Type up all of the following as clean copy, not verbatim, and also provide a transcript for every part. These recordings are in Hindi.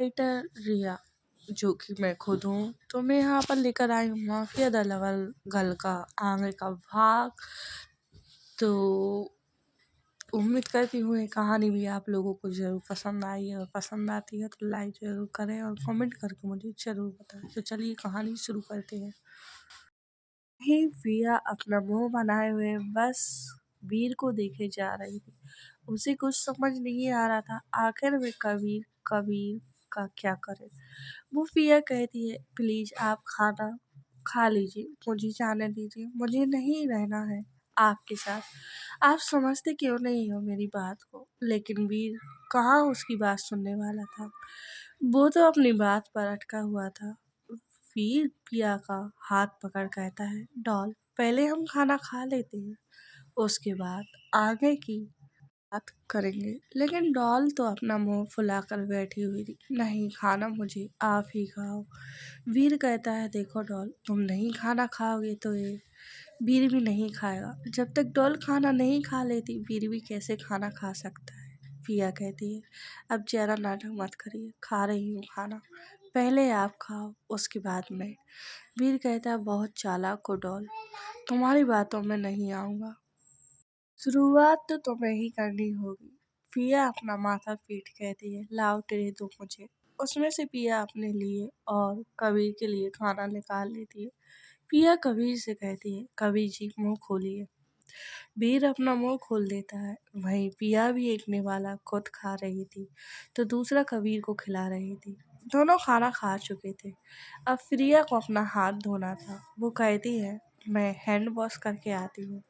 राइटर रिया, जो कि मैं खुद हूँ। तो मैं यहाँ पर लेकर आई हूँ माफिया द लवल गर्ल का आगे का भाग। तो उम्मीद करती हूँ ये कहानी भी आप लोगों को ज़रूर पसंद आई है, और पसंद आती है तो लाइक ज़रूर करें और कमेंट करके मुझे ज़रूर बताएं। तो चलिए कहानी शुरू करते हैं। ही पिया अपना मुंह बनाए हुए बस वीर को देखे जा रही थी। उसे कुछ समझ नहीं आ रहा था आखिर में कबीर कबीर का क्या करे। वो पिया कहती है, प्लीज आप खाना खा लीजिए, मुझे जाने दीजिए, मुझे नहीं रहना है आपके साथ। आप समझते क्यों नहीं हो मेरी बात को। लेकिन वीर कहाँ उसकी बात सुनने वाला था। वो तो अपनी बात पर अटका हुआ था। वीर पिया का हाथ पकड़ कहता है, डॉल पहले हम खाना खा लेते हैं, उसके बाद आगे की बात करेंगे। लेकिन डॉल तो अपना मुंह फुलाकर बैठी हुई थी। नहीं, खाना मुझे आप ही खाओ। वीर कहता है, देखो डॉल, तुम नहीं खाना खाओगे तो ये वीर भी नहीं खाएगा। जब तक डॉल खाना नहीं खा लेती वीर भी कैसे खाना खा सकता है। पिया कहती है, अब ज़्यादा नाटक मत करिए, खा रही हूँ खाना, पहले आप खाओ उसके बाद मैं। वीर कहता है, बहुत चालाक हो डॉल, तुम्हारी बातों में नहीं आऊँगा, शुरुआत तो तुम्हें ही करनी होगी। पिया अपना माथा पीट कहती है, लाओ ट्रे दो मुझे। उसमें से पिया अपने लिए और कबीर के लिए खाना निकाल लेती है। पिया कबीर से कहती है, कबीर जी मुंह खोलिए। वीर अपना मुंह खोल देता है। वहीं पिया भी एक निवाला खुद खा रही थी तो दूसरा कबीर को खिला रही थी। दोनों खाना खा चुके थे। अब प्रिया को अपना हाथ धोना था। वो कहती है, मैं हैंड वॉश करके आती हूँ।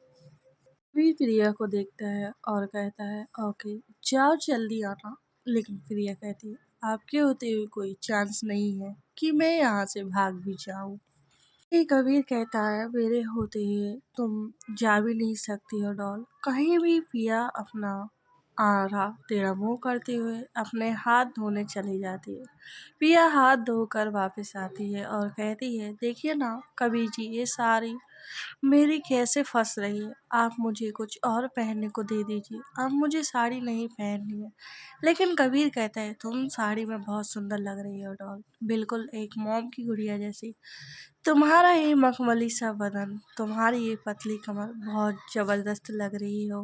कबीर प्रिया को देखता है और कहता है, ओके जाओ जल्दी आना। लेकिन प्रिया कहती है, आपके होते हुए कोई चांस नहीं है कि मैं यहाँ से भाग भी जाऊँ। ये कबीर कहता है, मेरे होते हुए तुम जा भी नहीं सकती हो डॉल कहीं भी। पिया अपना आरा टेढ़ा मुंह करते हुए अपने हाथ धोने चली जाती है। पिया हाथ धोकर वापस आती है और कहती है, देखिए ना कबीर जी, ये साड़ी मेरी कैसे फंस रही है। आप मुझे कुछ और पहनने को दे दीजिए, अब मुझे साड़ी नहीं पहननी है। लेकिन कबीर कहता है, तुम साड़ी में बहुत सुंदर लग रही हो डॉल, बिल्कुल एक मॉम की गुड़िया जैसी। तुम्हारा ये मखमली सा बदन, तुम्हारी ये पतली कमर बहुत जबरदस्त लग रही हो।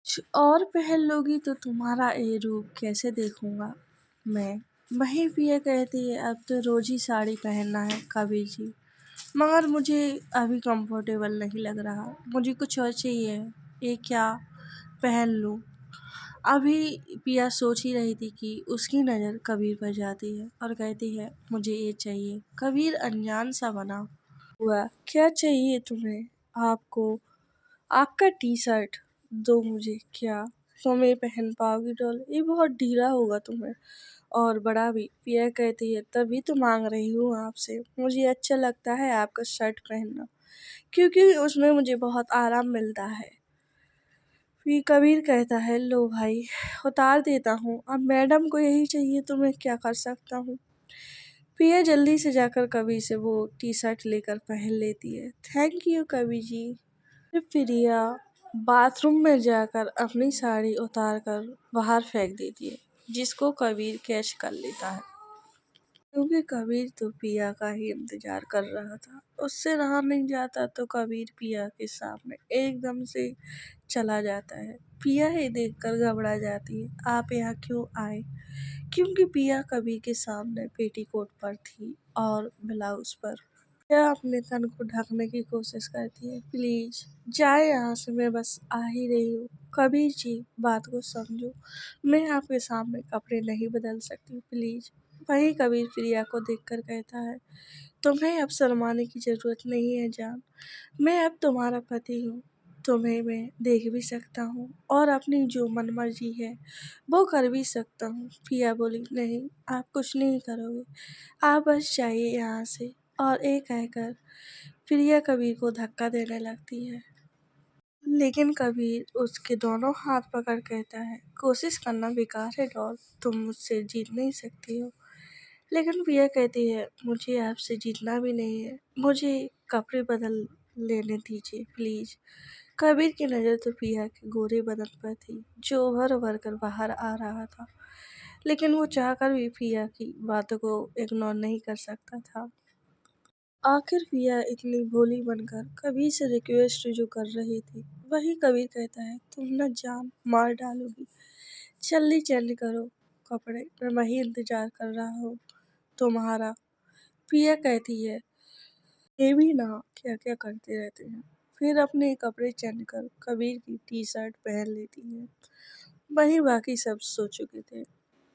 कुछ और पहन लोगी तो तुम्हारा ये रूप कैसे देखूंगा मैं। वहीं पिया कहती है, अब तो रोज ही साड़ी पहनना है कबीर जी, मगर मुझे अभी कंफर्टेबल नहीं लग रहा, मुझे कुछ और चाहिए। ये क्या पहन लूं। अभी पिया सोच ही रही थी कि उसकी नज़र कबीर पर जाती है और कहती है, मुझे ये चाहिए। कबीर अनजान सा बना हुआ, क्या चाहिए तुम्हें। आपको आपका टी शर्ट दो मुझे। क्या तुम ये पहन पाओगी डॉल, ये बहुत ढीला होगा तुम्हें और बड़ा भी। पिया कहती है, तभी तो मांग रही हूँ आपसे, मुझे अच्छा लगता है आपका शर्ट पहनना, क्योंकि उसमें मुझे बहुत आराम मिलता है। फिर कबीर कहता है, लो भाई उतार देता हूँ, अब मैडम को यही चाहिए तो मैं क्या कर सकता हूँ। पिया जल्दी से जाकर कबीर से वो टी शर्ट लेकर पहन लेती है। Thank you Kabir ji. फिर प्रिया बाथरूम में जाकर अपनी साड़ी उतार कर बाहर फेंक देती है, जिसको कबीर कैच कर लेता है, क्योंकि कबीर तो पिया का ही इंतजार कर रहा था। उससे रहा नहीं जाता तो कबीर पिया के सामने एकदम से चला जाता है। पिया ये देखकर घबरा जाती है, आप यहाँ क्यों आए। क्योंकि पिया कबीर के सामने पेटीकोट पर थी और ब्लाउज पर। पिया अपने तन को ढकने की कोशिश करती है, प्लीज जाए यहाँ से, मैं बस आ ही रही हूँ। कबीर जी बात को समझो, मैं आपके सामने कपड़े नहीं बदल सकती, प्लीज। वही कबीर प्रिया को देखकर कहता है, तुम्हें अब शर्माने की जरूरत नहीं है जान, मैं अब तुम्हारा पति हूँ, तुम्हें मैं देख भी सकता हूँ और अपनी जो मनमर्जी है वो कर भी सकता हूँ। पिया बोली, नहीं आप कुछ नहीं करोगे, आप बस जाइए यहाँ से। और ये कहकर प्रिया कबीर को धक्का देने लगती है। लेकिन कबीर उसके दोनों हाथ पकड़ कहता है, कोशिश करना बेकार है डॉल, तुम मुझसे जीत नहीं सकती हो। लेकिन पिया कहती है, मुझे आपसे जीतना भी नहीं है, मुझे कपड़े बदल लेने दीजिए प्लीज। कबीर की नज़र तो पिया के गोरे बदन पर थी, जो उभर उभर कर बाहर आ रहा था। लेकिन वो चाहकर भी पिया की बातों को इग्नोर नहीं कर सकता था। आखिर पिया इतनी भोली बनकर कबीर से रिक्वेस्ट जो कर रही थी, वही कबीर कहता है तुम न जान मार डालोगी, जल्दी चेंज करो कपड़े, मैं वही इंतजार कर रहा हूँ तुम्हारा। पिया कहती है ये भी ना क्या क्या करते रहते हैं, फिर अपने कपड़े चेंज कर कबीर की टी शर्ट पहन लेती है। वहीं बाकी सब सो चुके थे।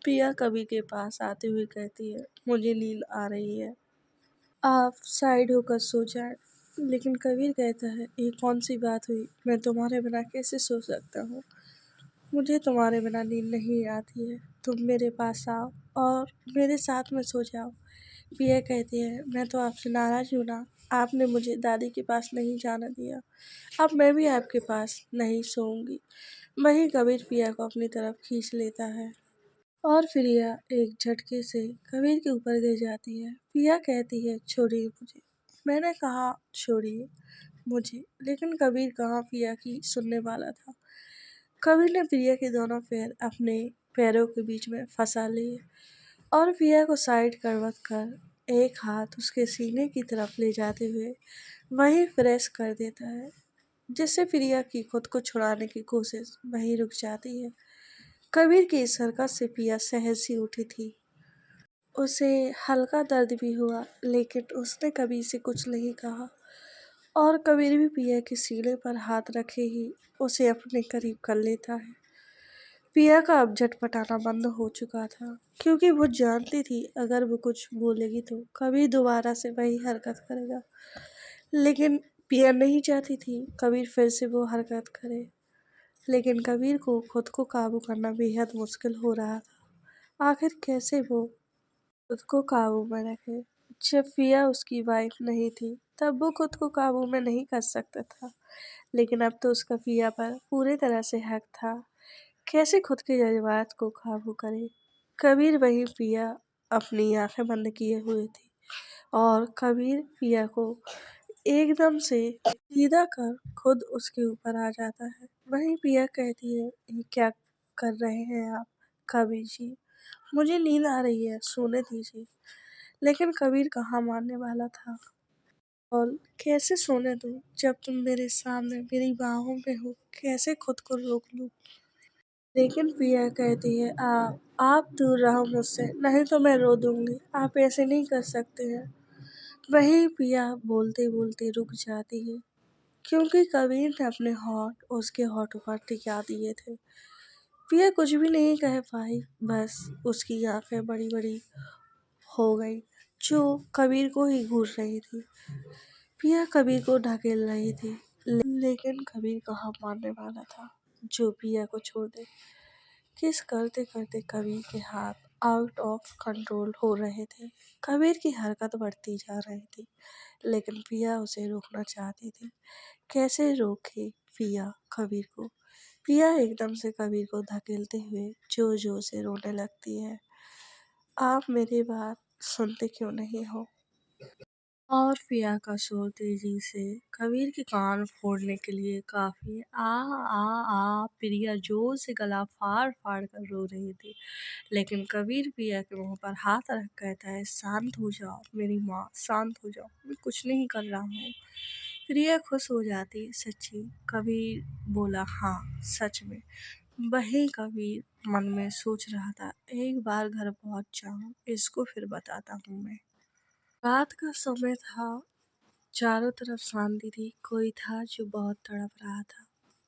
पिया कबीर के पास आते हुए कहती है मुझे नींद आ रही है, आप साइड होकर सो जाएं। लेकिन कबीर कहता है ये कौन सी बात हुई, मैं तुम्हारे बिना कैसे सो सकता हूँ, मुझे तुम्हारे बिना नींद नहीं आती है, तुम मेरे पास आओ और मेरे साथ में सो जाओ। पिया कहती है मैं तो आपसे नाराज हूँ ना, आपने मुझे दादी के पास नहीं जाने दिया, अब मैं भी आपके पास नहीं सोऊंगी। वहीं कबीर पिया को अपनी तरफ खींच लेता है और फिर यह एक झटके से कबीर के ऊपर गिर जाती है। पिया कहती है छोड़िए मुझे, मैंने कहा छोड़िए मुझे, लेकिन कबीर कहाँ पिया की सुनने वाला था। कबीर ने पिया के दोनों पैर अपने पैरों के बीच में फंसा लिए और पिया को साइड करवट कर एक हाथ उसके सीने की तरफ ले जाते हुए वहीं प्रेस कर देता है, जिससे प्रिया की खुद को छुड़ाने की कोशिश वहीं रुक जाती है। कबीर की इस हरकत से पिया सहज सी उठी थी। उसे हल्का दर्द भी हुआ, लेकिन उसने कबीर से कुछ नहीं कहा और कबीर भी पिया के सीने पर हाथ रखे ही उसे अपने करीब कर लेता है। पिया का अब झटपटाना बंद हो चुका था, क्योंकि वो जानती थी अगर वो कुछ बोलेगी तो कबीर दोबारा से वही हरकत करेगा। लेकिन पिया नहीं चाहती थी कबीर फिर से वो हरकत करे, लेकिन कबीर को खुद को काबू करना बेहद मुश्किल हो रहा था। आखिर कैसे वो खुद को काबू में रखे। जब पिया उसकी वाइफ नहीं थी तब वो खुद को काबू में नहीं कर सकता था, लेकिन अब तो उसका पिया पर पूरी तरह से हक था। कैसे खुद के जज्बात को काबू करे। कबीर वहीं पिया अपनी आंखें बंद किए हुए थी और कबीर पिया को एकदम से सीधा कर खुद उसके ऊपर आ जाता है। वहीं पिया कहती है ये क्या कर रहे हैं आप कबीर जी, मुझे नींद आ रही है सोने दीजिए। लेकिन कबीर कहाँ मानने वाला था और कैसे सोने दूं जब तुम मेरे सामने मेरी बाहों में हो, कैसे खुद को रोक लूं। लेकिन पिया कहती है आप दूर रहो मुझसे, नहीं तो मैं रो दूंगी, आप ऐसे नहीं कर सकते हैं। वही पिया बोलते बोलते रुक जाती है, क्योंकि कबीर ने अपने होंठ उसके होठों पर टिका दिए थे। पिया कुछ भी नहीं कह पाई, बस उसकी आंखें बड़ी बड़ी हो गई जो कबीर को ही घूर रही थी। पिया कबीर को ढकेल रही थी, लेकिन कबीर कहाँ मानने वाला था जो पिया को छोड़ दे। किस करते करते कबीर के हाथ आउट ऑफ कंट्रोल हो रहे थे। कबीर की हरकत बढ़ती जा रही थी, लेकिन पिया उसे रोकना चाहती थी। कैसे रोके पिया कबीर को। पिया एकदम से कबीर को धकेलते हुए जोर जोर से रोने लगती है। आप मेरी बात सुनते क्यों नहीं हो। और पिया का शोर तेजी से कबीर के कान फोड़ने के लिए काफी है। आ प्रिया जोर से गला फाड़ फाड़ कर रो रही थी, लेकिन कबीर पिया के मुंह पर हाथ रख कहता है शांत हो जाओ मेरी माँ, शांत हो जाओ, मैं कुछ नहीं कर रहा हूँ। प्रिया खुश हो जाती सच्ची। कबीर बोला हाँ सच में। वही कबीर मन में सोच रहा था एक बार घर पहुंच जाऊं, इसको फिर बताता हूँ मैं। रात का समय था, चारों तरफ शांति थी। कोई था जो बहुत तड़प रहा था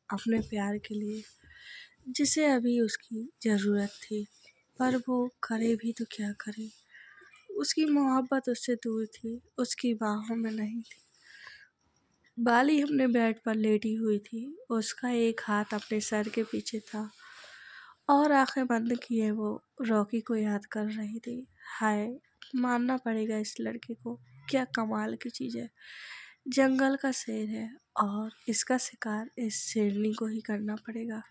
अपने प्यार के लिए, जिसे अभी उसकी ज़रूरत थी, पर वो करे भी तो क्या करे। उसकी मोहब्बत उससे दूर थी, उसकी बाहों में नहीं थी। बाली अपने बेड पर लेटी हुई थी, उसका एक हाथ अपने सर के पीछे था और आंखें बंद किए वो रॉकी को याद कर रही थी। हाय, मानना पड़ेगा इस लड़के को, क्या कमाल की चीज़ है। जंगल का शेर है और इसका शिकार इस शेरनी को ही करना पड़ेगा।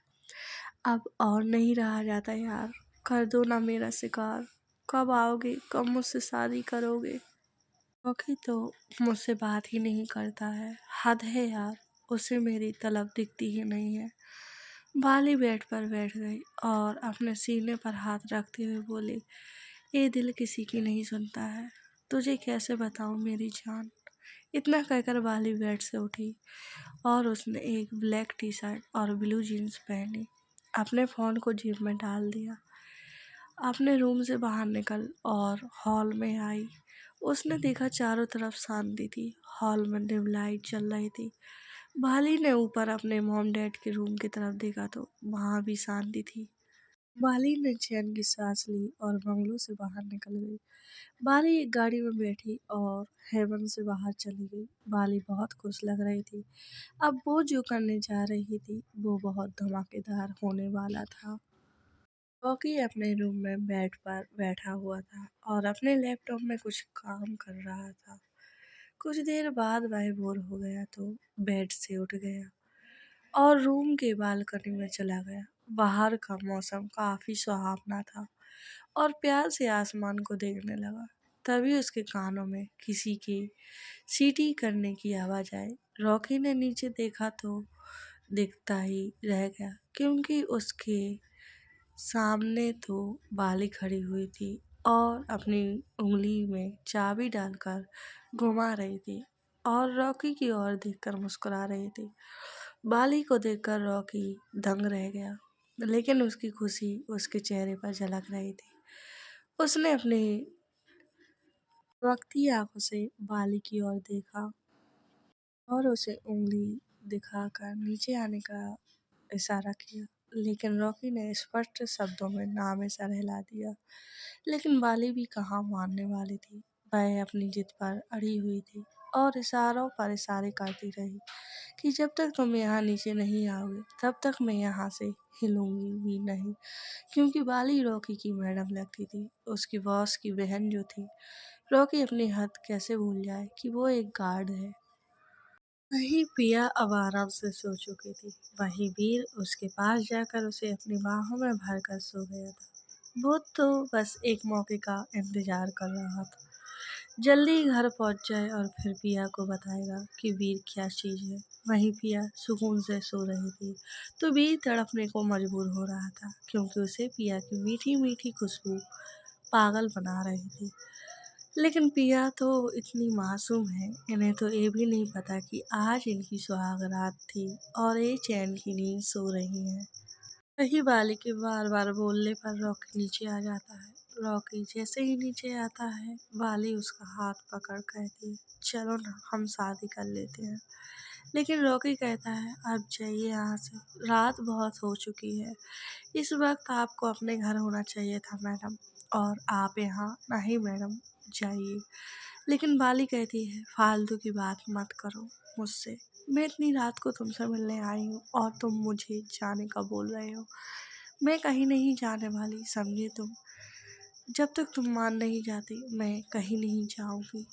अब और नहीं रहा जाता यार, कर दो ना मेरा शिकार। कब आओगे, कब मुझसे शादी करोगे। रॉकी तो मुझसे बात ही नहीं करता है, हद है यार, उसे मेरी तलब दिखती ही नहीं है। बाली बेड पर बैठ गई और अपने सीने पर हाथ रखते हुए बोली, ये दिल किसी की नहीं सुनता है, तुझे कैसे बताऊं मेरी जान। इतना कहकर बाली बेड से उठी और उसने एक ब्लैक टी शर्ट और ब्लू जीन्स पहनी, अपने फ़ोन को जेब में डाल दिया, अपने रूम से बाहर निकल और हॉल में आई। उसने देखा चारों तरफ शांति थी, हॉल में डिम लाइट चल रही थी। बाली ने ऊपर अपने मॉम डैड के रूम की तरफ देखा तो वहां भी शांति थी। बाली ने चैन की सांस ली और बंगलो से बाहर निकल गई। बाली एक गाड़ी में बैठी और हेवन से बाहर चली गई। बाली बहुत खुश लग रही थी। अब वो जो करने जा रही थी वो बहुत धमाकेदार होने वाला था। रॉकी अपने रूम में बेड पर बैठा हुआ था और अपने लैपटॉप में कुछ काम कर रहा था। कुछ देर बाद वह बोर हो गया तो बेड से उठ गया और रूम के बालकनी में चला गया। बाहर का मौसम काफी सुहावना था और प्यार से आसमान को देखने लगा। तभी उसके कानों में किसी के सीटी करने की आवाज आई। रॉकी ने नीचे देखा तो दिखता ही रह गया, क्योंकि उसके सामने तो बाली खड़ी हुई थी और अपनी उंगली में चाबी डालकर घुमा रही थी और रॉकी की ओर देखकर मुस्कुरा रही थी। बाली को देखकर रॉकी दंग रह गया, लेकिन उसकी खुशी उसके चेहरे पर झलक रही थी। उसने अपनी वक्ती आंखों से बाली की ओर देखा और उसे उंगली दिखाकर नीचे आने का इशारा किया, लेकिन रॉकी ने स्पष्ट शब्दों में नाम इशारा हिला दिया। लेकिन बाली भी कहाँ मानने वाली थी। वह अपनी जिद पर अड़ी हुई थी और इशारों पर इशारे करती रही कि जब तक तुम यहाँ नीचे नहीं आओगे तब तक मैं यहाँ से हिलूंगी भी नहीं, क्योंकि बाली रॉकी की मैडम लगती थी, उसकी बॉस की बहन जो थी। रॉकी अपनी हद कैसे भूल जाए कि वो एक गार्ड है। वहीं पिया अब आराम से सो चुकी थी। वहीं वीर उसके पास जाकर उसे अपनी बाहों में भरकर सो गया था। वो तो बस एक मौके का इंतजार कर रहा था, जल्दी घर पहुंच जाए और फिर पिया को बताएगा कि वीर क्या चीज है। वहीं पिया सुकून से सो रही थी तो वीर तड़पने को मजबूर हो रहा था, क्योंकि उसे पिया की मीठी मीठी खुशबू पागल बना रही थी। लेकिन पिया तो इतनी मासूम है, इन्हें तो ये भी नहीं पता कि आज इनकी सुहाग रात थी और ये चैन की नींद सो रही हैं। वही बाली के बार बार बोलने पर रॉकी नीचे आ जाता है। रॉकी जैसे ही नीचे आता है, बाली उसका हाथ पकड़ कहती है, चलो ना हम शादी कर लेते हैं। लेकिन रॉकी कहता है, अब जाइए यहाँ से, रात बहुत हो चुकी है। इस वक्त आपको अपने घर होना चाहिए था मैडम, और आप यहाँ नहीं मैडम, जाइए। लेकिन बाली कहती है, फालतू की बात मत करो मुझसे, मैं इतनी रात को तुमसे मिलने आई हूँ और तुम मुझे जाने का बोल रहे हो। मैं कहीं नहीं जाने वाली, समझे तुम। जब तक तुम मान नहीं जाती मैं कहीं नहीं जाऊंगी।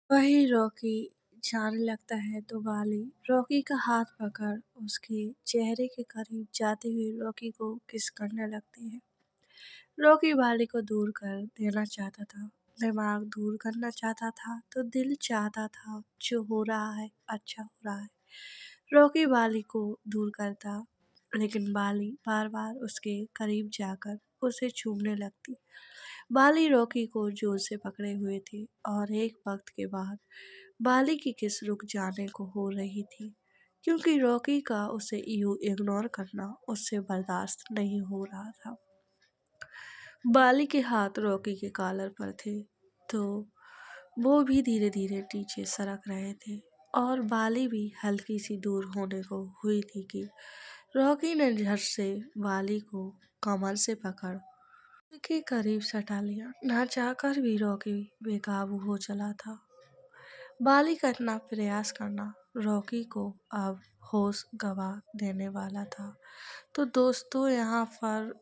वही रॉकी जाने लगता है तो बाली रॉकी का हाथ पकड़ उसके चेहरे के करीब जाते हुए रॉकी को किस करने लगती है। रॉकी बाली को दूर कर देना चाहता था, दिमाग दूर करना चाहता था तो दिल चाहता था जो हो रहा है अच्छा हो रहा है। रॉकी बाली को दूर करता, लेकिन बाली बार बार उसके करीब जाकर उसे चूमने लगती। बाली रॉकी को जोर से पकड़े हुए थी और एक वक्त के बाद बाली की किस रुक जाने को हो रही थी, क्योंकि रॉकी का उसे यूं इग्नोर करना उससे बर्दाश्त नहीं हो रहा था। बाली के हाथ रॉकी के कॉलर पर थे तो वो भी धीरे धीरे नीचे सरक रहे थे और बाली भी हल्की सी दूर होने को हुई थी कि रॉकी ने झट से बाली को कमर से पकड़ के करीब सटा लिया। ना चाहकर भी रॉकी बेकाबू हो चला था। बाली का इतना प्रयास करना रॉकी को अब होश गंवा देने वाला था। तो दोस्तों यहाँ पर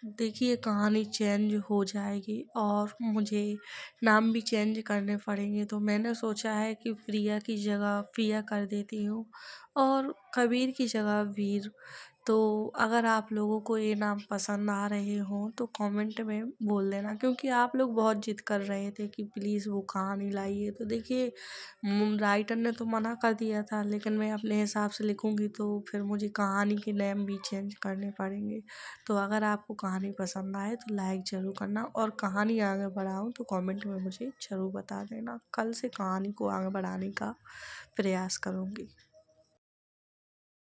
देखिए कहानी चेंज हो जाएगी और मुझे नाम भी चेंज करने पड़ेंगे, तो मैंने सोचा है कि प्रिया की जगह पिया कर देती हूँ और कबीर की जगह वीर। तो अगर आप लोगों को ये नाम पसंद आ रहे हों तो कमेंट में बोल देना, क्योंकि आप लोग बहुत जिद कर रहे थे कि प्लीज़ वो कहानी लाइए। तो देखिए, राइटर ने तो मना कर दिया था, लेकिन मैं अपने हिसाब से लिखूँगी तो फिर मुझे कहानी के नेम भी चेंज करने पड़ेंगे। तो अगर आपको कहानी पसंद आए तो लाइक ज़रूर करना, और कहानी आगे बढ़ाऊँ तो कमेंट में मुझे ज़रूर बता देना। कल से कहानी को आगे बढ़ाने का प्रयास करूँगी।